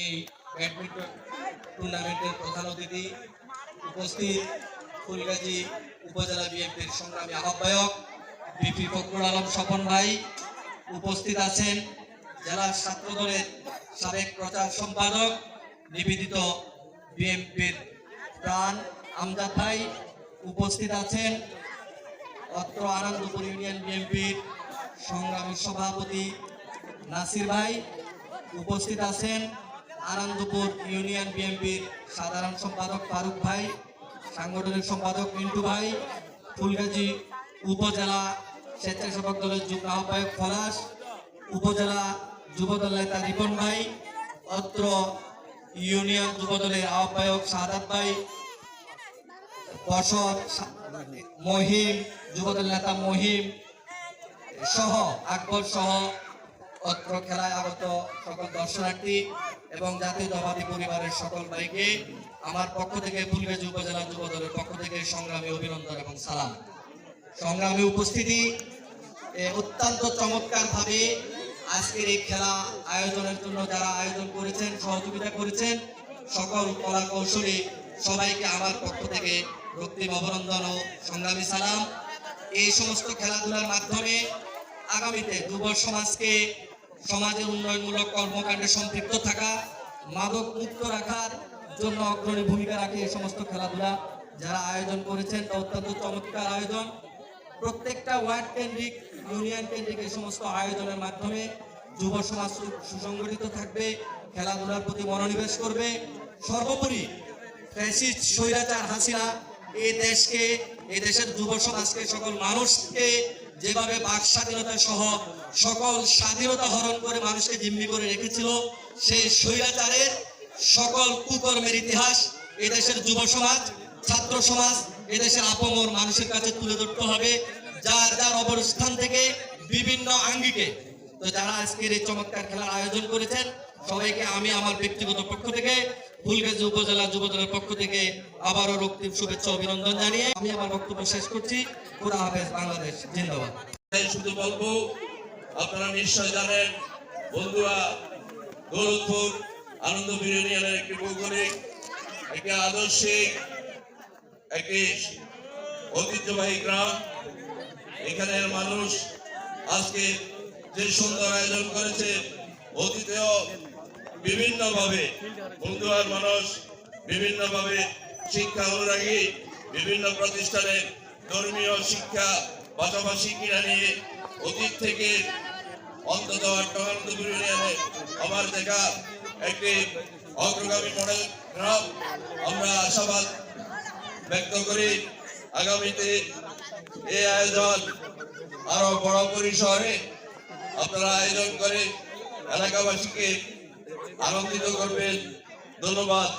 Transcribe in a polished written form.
এই ব্যাডমিন্টন টুর্নামেন্টের প্রধান অতিথি উপস্থিত ফুলগাজী উপজেলা বিএনপির সংগ্রামী আহ্বায়ক বিপি ফখরুল আলম স্বপন ভাই, উপস্থিত আছেন জেলা ছাত্র দলের সাবেক প্রচার সম্পাদক নিবেদিত বিএনপির প্রাণ আমজাদ ভাই, উপস্থিত আছেন অত্র আনন্দপুর ইউনিয়ন বিএনপির সংগ্রামী সভাপতি নাসির ভাই, উপস্থিত আছেন আনন্দপুর ইউনিয়ন বিএনপির সাধারণ সম্পাদক ফারুক ভাই, সাংগঠনিক সম্পাদক মিন্টু ভাই, ফুলগাজী উপজেলা স্বেচ্ছাসেবক দলের যুগ্ম আহ্বায়ক ফরাস, উপজেলা যুবদল নেতা রিপন ভাই, অত্র ইউনিয়ন যুবদলের আহ্বায়ক সাদাত ভাই, বসর মহিম যুবদল নেতা মহিম সহ আকবর সহ অত্র খেলায় আগত সকল দর্শনার্থী এবং জাতীয়তাবাদী পরিবারের সকল ভাইকে আমার পক্ষ থেকে ফুলগাজী উপজেলা যুবদলের পক্ষ থেকে সংগ্রামী অভিনন্দন এবং সালাম। সংগ্রামী উপস্থিতি, অত্যন্ত চমৎকার ভাবে আজকের এই খেলা আয়োজনের জন্য যারা আয়োজন করেছেন, সহযোগিতা করেছেন, সকল কলা কৌশলী সবাইকে আমার পক্ষ থেকে রক্তিম অভিনন্দন ও সংগ্রামী সালাম। এই সমস্ত খেলাধুলার মাধ্যমে আগামীতে যুব সমাজকে সমাজের উন্নয়নমূলক কর্মকাণ্ডে সম্পৃক্ত থাকা, মাদক মুক্ত রাখার জন্য অগ্রণী ভূমিকা রাখে এই সমস্ত খেলাধুলা যারা আয়োজন করেছেন। অত্যন্ত চমৎকার আয়োজন। প্রত্যেকটা ওয়ার্ড কেন্দ্রিক, ইউনিয়ন কেন্দ্রিক এই সমস্ত আয়োজনের মাধ্যমে যুব সমাজ সুসংগঠিত থাকবে, খেলাধুলার প্রতি মনোনিবেশ করবে। সর্বোপরি ফ্যাসিস্ট স্বৈরাচার হাসিনা এই দেশকে, এই দেশের যুব সমাজকে, সকল মানুষকে যেভাবে বাক স্বাধীনতা সহ সকল স্বাধীনতা হরণ করে মানুষকে জিম্মি করে রেখেছিল, সেই স্বৈরাচারের সকল কুকর্মের ইতিহাস এদেশের যুব সমাজ, ছাত্র সমাজ, এদেশের আপামর মানুষের কাছে তুলে ধরতে হবে, যার যার অবস্থান থেকে বিভিন্ন আঙ্গিকে। তো যারা আজকের এই চমৎকার খেলার আয়োজন করেছেন সবাইকে আমি আমার ব্যক্তিগত পক্ষ থেকে, ফুলগাজী উপজেলা যুবদলের পক্ষ থেকে আবারও রক্তিম শুভেচ্ছা অভিনন্দন জানিয়ে আমি আমার বক্তব্য শেষ করছি। খোদা হাফেজ, বাংলাদেশ জিন্দাবাদ। শুধু বলবো, আপনারা নিশ্চয় জানেন বন্ধুরা, দৌলতপুর আনন্দপুর ইউনিয়নের একটি ভৌগোলিক, একটি আদর্শিক, একটি ঐতিহ্যবাহী গ্রাম। এখানের মানুষ আজকে যে সুন্দর আয়োজন করেছে, অতীতেও বিভিন্নভাবে বন্ধুয়ার মানুষ বিভিন্নভাবে শিক্ষা অনুরাগী বিভিন্ন প্রতিষ্ঠানে ধর্মীয় শিক্ষা পাশাপাশি কিনা নিয়ে অতীত থেকে অন্তত আনন্দপুর ইউনিয়নে আমার দেখা একটি অগ্রগামী মডেল গ্রাম। আমরা আশাবাদ ব্যক্ত করি আগামীতে এই আয়োজন আরো বড় পরিসরে আপনারা আয়োজন করে এলাকাবাসীকে আনন্দিত করবেন। ধন্যবাদ।